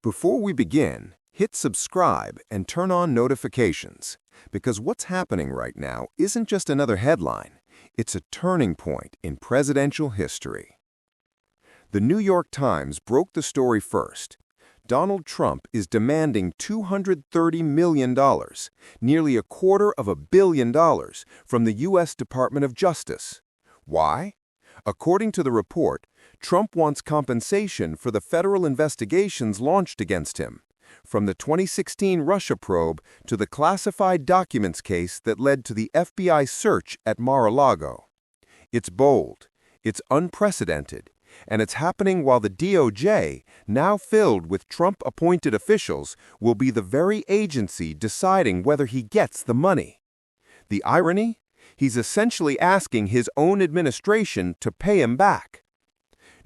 Before we begin, hit subscribe and turn on notifications, because what's happening right now isn't just another headline, it's a turning point in presidential history. The New York Times broke the story first. Donald Trump is demanding $230 million, nearly $250 million, from the U.S. Department of Justice. Why? According to the report, Trump wants compensation for the federal investigations launched against him, from the 2016 Russia probe to the classified documents case that led to the FBI search at Mar-a-Lago. It's bold, it's unprecedented, and it's happening while the DOJ, now filled with Trump-appointed officials, will be the very agency deciding whether he gets the money. The irony? He's essentially asking his own administration to pay him back.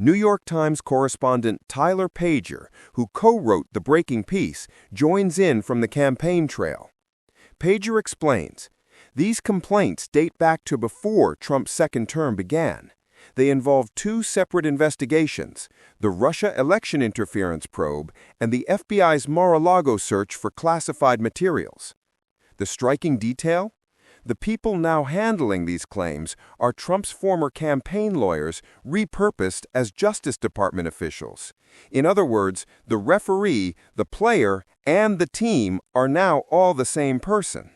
New York Times correspondent Tyler Pager, who co-wrote the breaking piece, joins in from the campaign trail. Pager explains, these complaints date back to before Trump's second term began. They involve two separate investigations, the Russia election interference probe and the FBI's Mar-a-Lago search for classified materials. The striking detail? The people now handling these claims are Trump's former campaign lawyers repurposed as Justice Department officials. In other words, the referee, the player, and the team are now all the same person.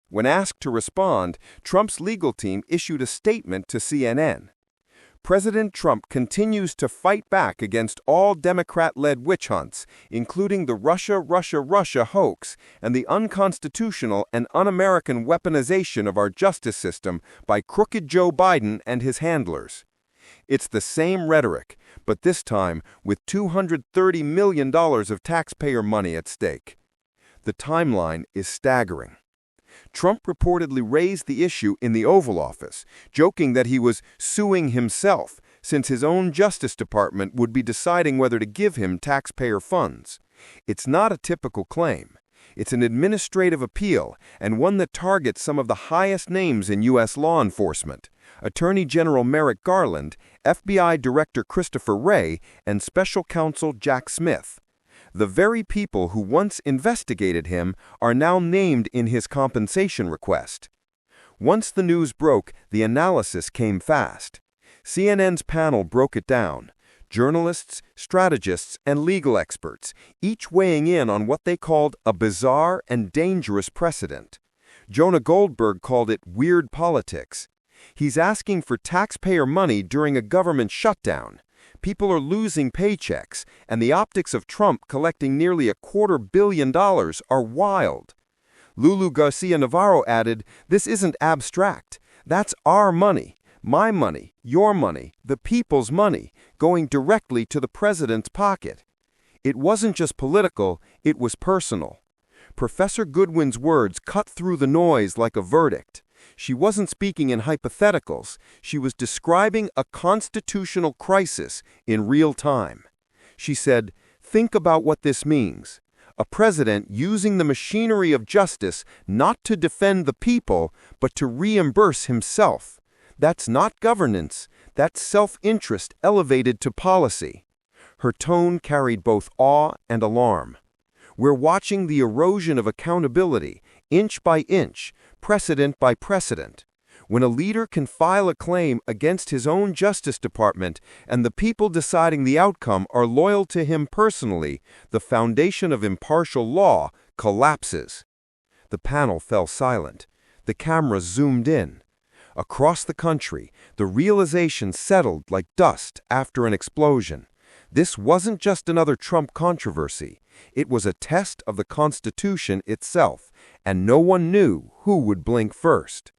When asked to respond, Trump's legal team issued a statement to CNN. President Trump continues to fight back against all Democrat-led witch hunts, including the Russia hoax and the unconstitutional and un-American weaponization of our justice system by crooked Joe Biden and his handlers. It's the same rhetoric, but this time with $230 million of taxpayer money at stake. The timeline is staggering. Trump reportedly raised the issue in the Oval Office, joking that he was suing himself, since his own Justice Department would be deciding whether to give him taxpayer funds. It's not a typical claim. It's an administrative appeal, and one that targets some of the highest names in U.S. law enforcement: Attorney General Merrick Garland, FBI Director Christopher Wray, and Special Counsel Jack Smith. The very people who once investigated him are now named in his compensation request. Once the news broke, the analysis came fast. CNN's panel broke it down. Journalists, strategists, and legal experts, each weighing in on what they called a bizarre and dangerous precedent. Jonah Goldberg called it weird politics. He's asking for taxpayer money during a government shutdown. People are losing paychecks, and the optics of Trump collecting nearly $250 million are wild. Lulu Garcia-Navarro added, "This isn't abstract. That's our money, my money, your money, the people's money, going directly to the president's pocket." It wasn't just political, it was personal. Professor Goodwin's words cut through the noise like a verdict. She wasn't speaking in hypotheticals. She was describing a constitutional crisis in real time. She said, think about what this means. A president using the machinery of justice not to defend the people, but to reimburse himself. That's not governance. That's self-interest elevated to policy. Her tone carried both awe and alarm. We're watching the erosion of accountability, inch by inch, precedent by precedent. When a leader can file a claim against his own Justice Department and the people deciding the outcome are loyal to him personally, the foundation of impartial law collapses. The panel fell silent. The cameras zoomed in. Across the country, the realization settled like dust after an explosion. This wasn't just another Trump controversy. It was a test of the Constitution itself, and no one knew who would blink first.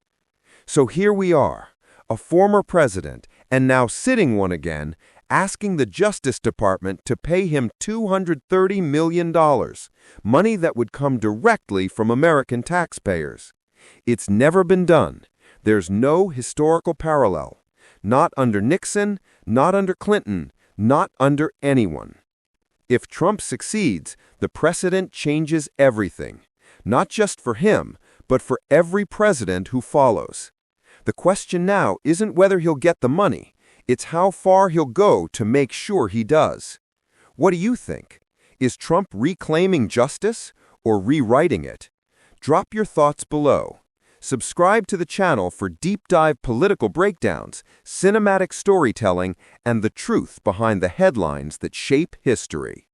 So here we are, a former president, and now sitting one again, asking the Justice Department to pay him $230 million, money that would come directly from American taxpayers. It's never been done. There's no historical parallel. Not under Nixon, not under Clinton, not under anyone. If Trump succeeds, the precedent changes everything, not just for him, but for every president who follows. The question now isn't whether he'll get the money, it's how far he'll go to make sure he does. What do you think? Is Trump reclaiming justice or rewriting it? Drop your thoughts below. Subscribe to the channel for deep-dive political breakdowns, cinematic storytelling, and the truth behind the headlines that shape history.